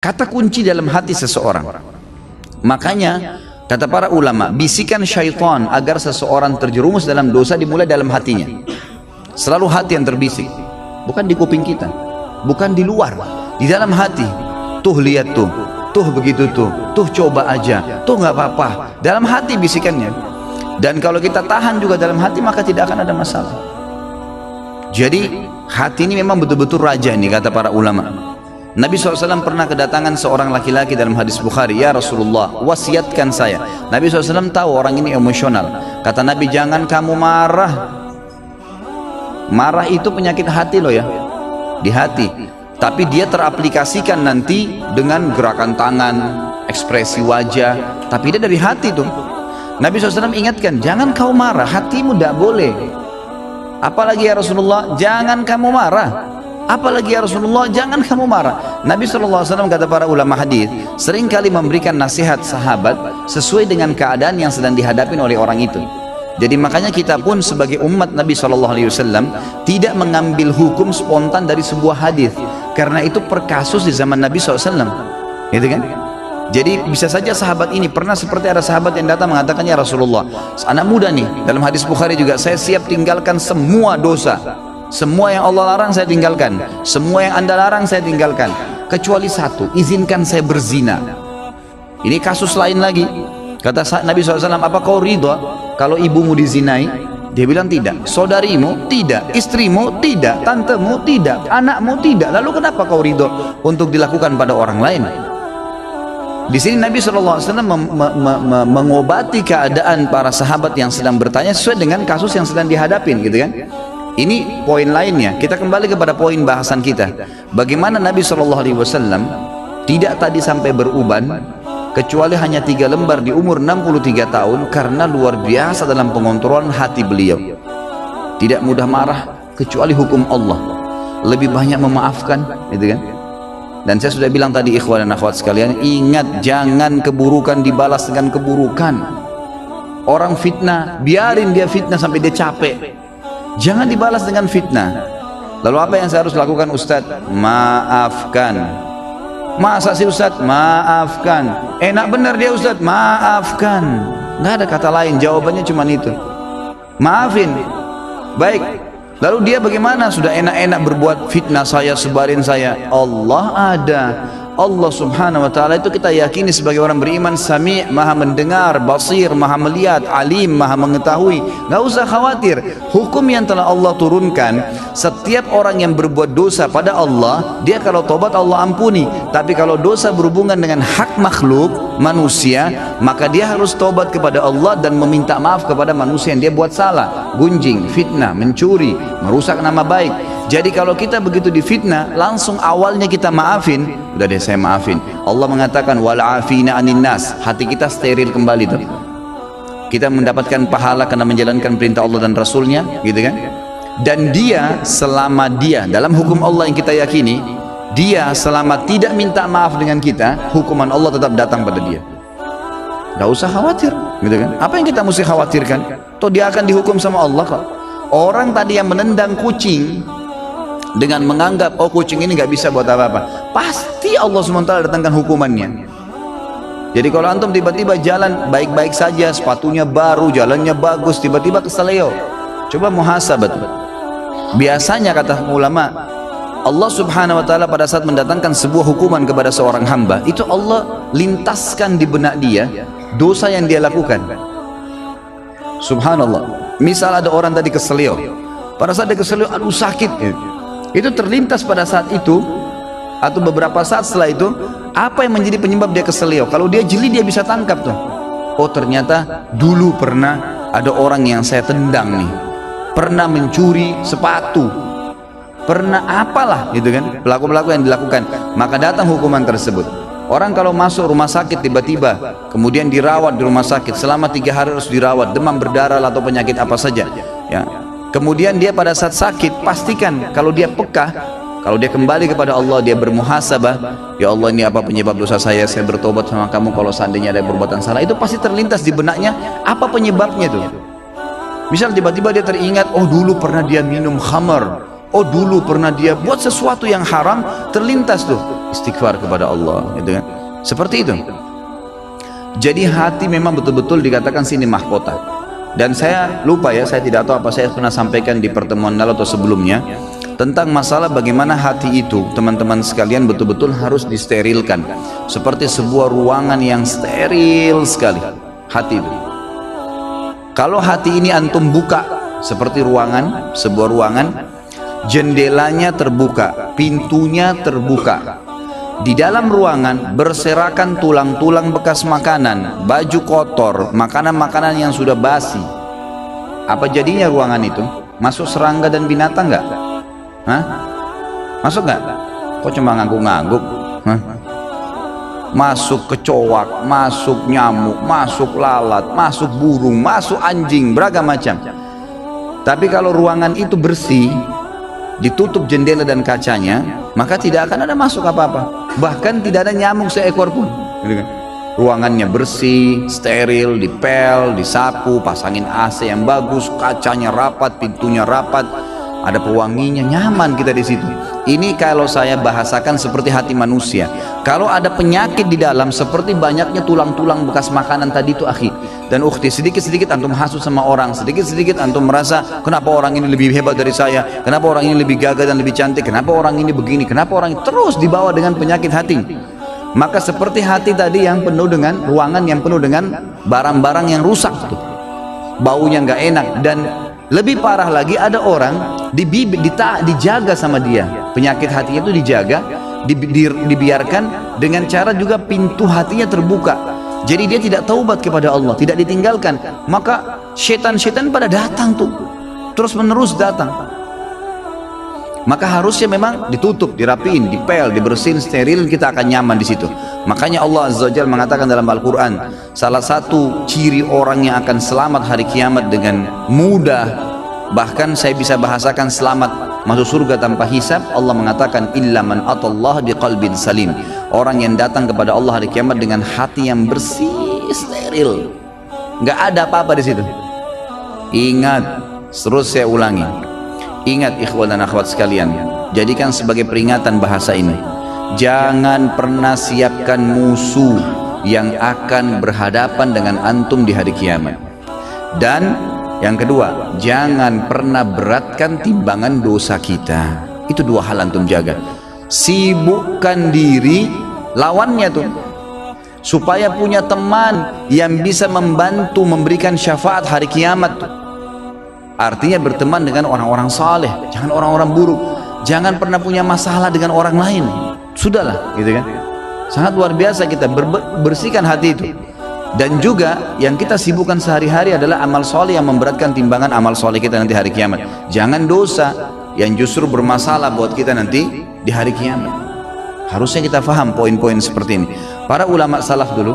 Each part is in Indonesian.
Kata kunci dalam hati seseorang. Makanya kata para ulama, bisikan syaitan agar seseorang terjerumus dalam dosa dimulai dalam hatinya. Selalu hati yang terbisik, bukan di kuping kita, bukan di luar, di dalam hati. Tuh lihat tuh begitu tuh coba aja, tuh nggak apa-apa. Dalam hati bisikannya. Dan kalau kita tahan juga dalam hati, maka tidak akan ada masalah. Jadi hati ini memang betul-betul raja nih, kata para ulama. Nabi SAW pernah kedatangan seorang laki-laki dalam hadis Bukhari, ya Rasulullah, wasiatkan saya. Nabi SAW tahu orang ini emosional. Kata Nabi, jangan kamu marah. Marah itu penyakit hati loh ya, di hati. Tapi dia teraplikasikan nanti dengan gerakan tangan, ekspresi wajah. Tapi dia dari hati tuh. Nabi SAW ingatkan, jangan kau marah, hatimu tidak boleh. Apalagi ya Rasulullah, jangan kamu marah. Apalagi ya Rasulullah, jangan kamu marah. Nabi SAW, kata para ulama hadis, seringkali memberikan nasihat sahabat sesuai dengan keadaan yang sedang dihadapi oleh orang itu. Jadi makanya kita pun sebagai umat Nabi SAW tidak mengambil hukum spontan dari sebuah hadis, karena itu per kasus di zaman Nabi SAW, gitu kan? Jadi bisa saja sahabat ini pernah seperti ada sahabat yang datang mengatakan, ya Rasulullah, anak muda nih, dalam hadis Bukhari juga, saya siap tinggalkan semua dosa. Semua yang Allah larang saya tinggalkan, semua yang Anda larang saya tinggalkan, kecuali satu, izinkan saya berzina. Ini kasus lain lagi. Kata Nabi SAW, apa kau ridha kalau ibumu dizinai? Dia bilang tidak. Saudarimu tidak, istrimu tidak, tantemu tidak, anakmu tidak. Lalu kenapa kau ridha untuk dilakukan pada orang lain? Di sini Nabi SAW mengobati keadaan para sahabat yang sedang bertanya sesuai dengan kasus yang sedang dihadapin, gitu kan? Ini poin lainnya. Kita kembali kepada poin bahasan kita. Bagaimana Nabi SAW tidak tadi sampai beruban, kecuali hanya 3 lembar di umur 63 tahun, karena luar biasa dalam pengontrolan hati beliau. Tidak mudah marah, kecuali hukum Allah. Lebih banyak memaafkan, gitu kan? Dan saya sudah bilang tadi, ikhwan dan akhwat sekalian, ingat, jangan keburukan dibalas dengan keburukan. Orang fitnah, biarin dia fitnah sampai dia capek. Jangan dibalas dengan fitnah. Lalu apa yang saya harus lakukan, Ustaz? Maafkan. Masa sih Ustaz? Maafkan. Enak benar dia Ustaz? Maafkan. Nggak ada kata lain, jawabannya cuma itu. Maafin. Baik. Lalu dia bagaimana? Sudah enak-enak berbuat fitnah saya, sebarin saya. Allah ada. Allah subhanahu wa ta'ala itu kita yakini sebagai orang beriman, Sami', maha mendengar, Basir, maha melihat, Alim, maha mengetahui. Gak usah khawatir. Hukum yang telah Allah turunkan, setiap orang yang berbuat dosa pada Allah, dia kalau tobat Allah ampuni. Tapi kalau dosa berhubungan dengan hak makhluk, manusia, maka dia harus tobat kepada Allah dan meminta maaf kepada manusia yang dia buat salah. Gunjing, fitnah, mencuri, merusak nama baik. Jadi kalau kita begitu difitnah, langsung awalnya kita maafin, udah deh saya maafin. Allah mengatakan wal afina anin nas, hati kita steril kembali tuh. Kita mendapatkan pahala karena menjalankan perintah Allah dan Rasulnya, gitu kan? Dan dia selama dia dalam hukum Allah yang kita yakini, dia selama tidak minta maaf dengan kita, hukuman Allah tetap datang pada dia. Gak usah khawatir, gitu kan? Apa yang kita mesti khawatirkan? Toh dia akan dihukum sama Allah kok. Orang tadi yang menendang kucing dengan menganggap, oh kucing ini nggak bisa buat apa-apa, pasti Allah SWT datangkan hukumannya. Jadi kalau antum tiba-tiba jalan baik-baik saja, sepatunya baru, jalannya bagus, tiba-tiba keseleo, coba muhasabah. Biasanya kata ulama, Allah subhanahu wa ta'ala pada saat mendatangkan sebuah hukuman kepada seorang hamba, itu Allah lintaskan di benak dia dosa yang dia lakukan. Subhanallah. Misal ada orang tadi keseleo, pada saat dia keseleo, aduh sakit, itu terlintas pada saat itu atau beberapa saat setelah itu, apa yang menjadi penyebab dia keseleo. Kalau dia jeli, dia bisa tangkap tuh, oh ternyata dulu pernah ada orang yang saya tendang nih, pernah mencuri sepatu, pernah apalah, gitu kan, pelaku-pelaku yang dilakukan. Maka datang hukuman tersebut. Orang kalau masuk rumah sakit tiba-tiba, kemudian dirawat di rumah sakit selama 3 hari harus dirawat, demam berdarah atau penyakit apa saja, ya. Kemudian dia pada saat sakit, pastikan kalau dia peka, kalau dia kembali kepada Allah, dia bermuhasabah, ya Allah ini apa penyebab dosa saya bertobat sama kamu kalau seandainya ada perbuatan salah, itu pasti terlintas di benaknya apa penyebabnya tuh. Misal tiba-tiba dia teringat, oh dulu pernah dia minum khamar, oh dulu pernah dia buat sesuatu yang haram, terlintas tuh. istighfar kepada Allah, gitu kan. Seperti itu. Jadi hati memang betul-betul dikatakan sini mahkota. Dan saya lupa ya, saya tidak tahu apa saya pernah sampaikan di pertemuan lalu atau sebelumnya tentang masalah bagaimana hati itu, teman-teman sekalian, betul-betul harus disterilkan seperti sebuah ruangan yang steril sekali. Hati itu, kalau hati ini antum buka seperti ruangan, sebuah ruangan, jendelanya terbuka, pintunya terbuka, di dalam ruangan berserakan tulang-tulang bekas makanan, baju kotor, makanan-makanan yang sudah basi. Apa jadinya ruangan itu? Masuk serangga dan binatang nggak? Hah? Masuk nggak? Kok cuma ngangguk-ngangguk? Hah? Masuk kecoak, masuk nyamuk, masuk lalat, masuk burung, masuk anjing, beragam macam. Tapi kalau ruangan itu bersih, ditutup jendela dan kacanya, maka tidak akan ada masuk apa-apa. Bahkan tidak ada nyamuk seekor pun. Ruangannya bersih, steril, dipel, disapu, pasangin AC yang bagus, kacanya rapat, pintunya rapat, ada pewanginya, nyaman kita di situ. Ini kalau saya bahasakan seperti hati manusia. Kalau ada penyakit di dalam seperti banyaknya tulang-tulang bekas makanan tadi itu, akhi dan ukhti, sedikit-sedikit antum hasut sama orang, sedikit-sedikit antum merasa kenapa orang ini lebih hebat dari saya, kenapa orang ini lebih gagah dan lebih cantik, kenapa orang ini begini, kenapa orang ini, terus dibawa dengan penyakit hati. Maka seperti hati tadi yang penuh dengan ruangan yang penuh dengan barang-barang yang rusak tuh, baunya nggak enak. Dan lebih parah lagi, ada orang dijaga sama dia, penyakit hatinya itu dijaga, dibiarkan dengan cara juga pintu hatinya terbuka. Jadi dia tidak taubat kepada Allah, tidak ditinggalkan, maka setan-setan pada datang tuh, terus menerus datang. Maka harusnya memang ditutup, dirapiin, dipel, dibersihin, steril, kita akan nyaman di situ. Makanya Allah Azza wa Jalla mengatakan dalam Al-Quran, salah satu ciri orang yang akan selamat hari kiamat dengan mudah, bahkan saya bisa bahasakan selamat masuk surga tanpa hisab, Allah mengatakan illa man atallaha biqalbin salim, orang yang datang kepada Allah hari kiamat dengan hati yang bersih, steril, nggak ada apa-apa di situ. Ingat, terus saya ulangi, ingat ikhwan dan akhwat sekalian, jadikan sebagai peringatan bahasa ini. Jangan pernah siapkan musuh yang akan berhadapan dengan antum di hari kiamat. Dan yang kedua, jangan pernah beratkan timbangan dosa kita. Itu dua hal antum jaga. Sibukkan diri lawannya tuh, supaya punya teman yang bisa membantu memberikan syafaat hari kiamat tuh. Artinya berteman dengan orang-orang saleh, jangan orang-orang buruk. Jangan pernah punya masalah dengan orang lain. Sudahlah, gitu kan. Sangat luar biasa kita bersihkan hati itu. Dan juga yang kita sibukkan sehari-hari adalah amal soleh yang memberatkan timbangan amal soleh kita nanti hari kiamat. Jangan dosa yang justru bermasalah buat kita nanti di hari kiamat. Harusnya kita faham poin-poin seperti ini. Para ulama salaf dulu,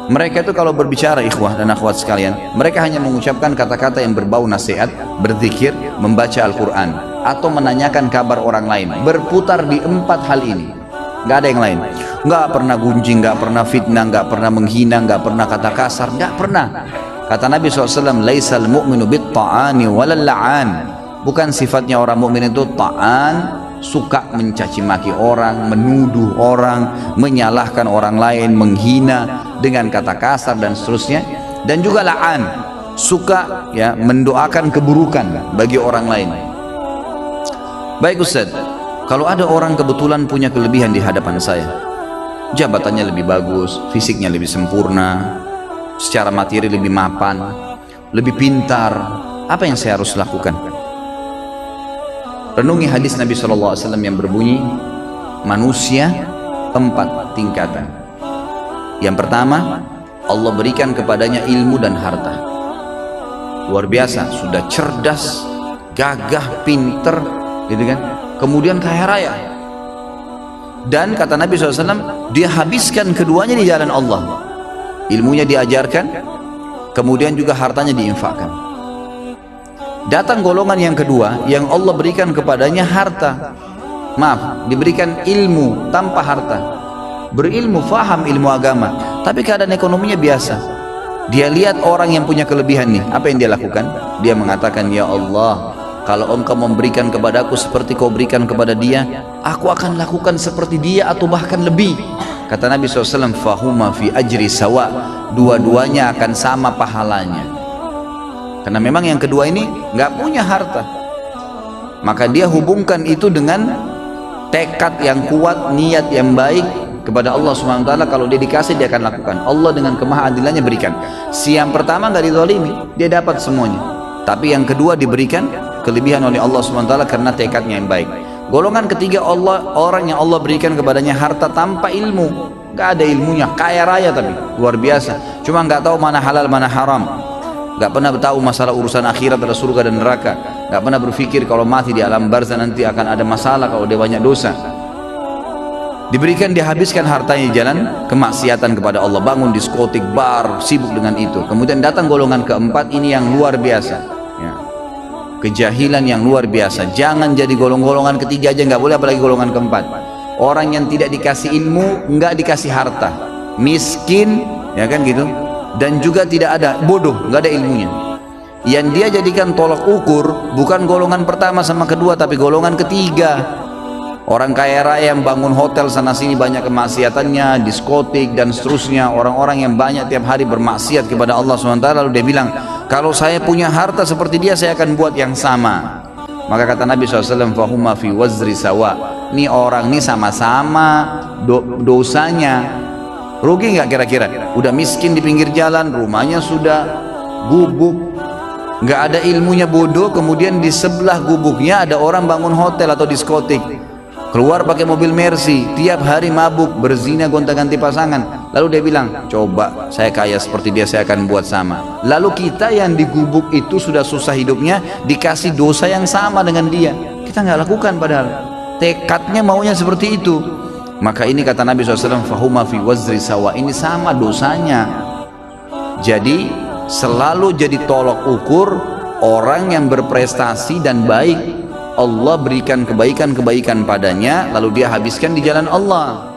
mereka itu kalau berbicara ikhwah dan akhwat sekalian, mereka hanya mengucapkan kata-kata yang berbau nasihat, berzikir, membaca Al-Quran, atau menanyakan kabar orang lain. Berputar di 4 hal ini, nggak ada yang lain. Nggak pernah gunjing, nggak pernah fitnah, nggak pernah menghina, nggak pernah kata kasar, nggak pernah. Kata Nabi SAW, laisal mu'minu bit-ta'ani walal la'an. Bukan sifatnya orang mukmin itu ta'an, suka mencaci maki orang, menuduh orang, menyalahkan orang lain, menghina dengan kata kasar dan seterusnya. Dan juga la'an, suka ya mendoakan keburukan bagi orang lain. Baik Ustaz, kalau ada orang kebetulan punya kelebihan di hadapan saya, jabatannya lebih bagus, fisiknya lebih sempurna, secara materi lebih mapan, lebih pintar, apa yang saya harus lakukan? Renungi hadis Nabi SAW yang berbunyi, manusia 4 tingkatan. Yang pertama, Allah berikan kepadanya ilmu dan harta. Luar biasa, sudah cerdas, gagah, pinter, gitu kan? Kemudian kaya raya. Dan kata Nabi SAW, dia habiskan keduanya di jalan Allah. Ilmunya diajarkan, kemudian juga hartanya diinfakkan. Datang golongan yang kedua, yang Allah berikan kepadanya harta, diberikan ilmu tanpa harta, berilmu, faham ilmu agama, tapi keadaan ekonominya biasa. Dia lihat orang yang punya kelebihan nih, apa yang dia lakukan? Dia mengatakan, ya Allah, kalau engkau memberikan kepadaku seperti kau berikan kepada dia, aku akan lakukan seperti dia atau bahkan lebih. Kata Nabi SAW, fahuma fi ajri sawa, dua-duanya akan sama pahalanya. Karena memang yang kedua ini nggak punya harta, maka dia hubungkan itu dengan tekad yang kuat, niat yang baik kepada Allah SWT. Kalau dia dikasih, dia akan lakukan. Allah dengan kemahaadilannya berikan. Si yang pertama nggak dizalimi, dia dapat semuanya. Tapi yang kedua diberikan kelebihan oleh Allah SWT karena tekadnya yang baik. Golongan ketiga, orang yang Allah berikan kepadanya harta tanpa ilmu, nggak ada ilmunya, kaya raya tapi luar biasa, cuma nggak tahu mana halal mana haram, nggak pernah tahu masalah urusan akhirat, ada surga dan neraka, nggak pernah berpikir kalau mati di alam barzah nanti akan ada masalah kalau dia banyak dosa. Diberikan, dihabiskan hartanya di jalan kemaksiatan kepada Allah, bangun diskotik, bar, sibuk dengan itu. Kemudian datang golongan keempat, ini yang luar biasa ya. Kejahilan yang luar biasa. Jangan jadi golongan ketiga aja, nggak boleh, apalagi golongan keempat. Orang yang tidak dikasih ilmu, nggak dikasih harta, miskin, ya kan gitu, dan juga tidak ada, bodoh, nggak ada ilmunya. Yang dia jadikan tolak ukur bukan golongan pertama sama kedua, tapi golongan ketiga. Orang kaya raya yang bangun hotel sana sini banyak kemaksiatannya, diskotik dan seterusnya. Orang-orang yang banyak tiap hari bermaksiat kepada Allah SWT, lalu dia bilang, kalau saya punya harta seperti dia, saya akan buat yang sama. Maka kata Nabi SAW, fahuma fi wazri sawa, ini orang ini sama-sama dosanya. Rugi nggak kira-kira? Udah miskin di pinggir jalan, rumahnya sudah gubuk, nggak ada ilmunya, bodoh. Kemudian di sebelah gubuknya ada orang bangun hotel atau diskotik, keluar pakai mobil Mercy, tiap hari mabuk, berzina, gonta-ganti pasangan. Lalu dia bilang, coba saya kaya seperti dia, saya akan buat sama. Lalu kita yang di gubuk itu sudah susah hidupnya, dikasih dosa yang sama dengan dia, kita nggak lakukan, padahal tekadnya maunya seperti itu. Maka ini kata Nabi SAW, fahuma fi wazri sawa, ini sama dosanya. Jadi selalu jadi tolok ukur orang yang berprestasi dan baik. Allah berikan kebaikan-kebaikan padanya, lalu dia habiskan di jalan Allah.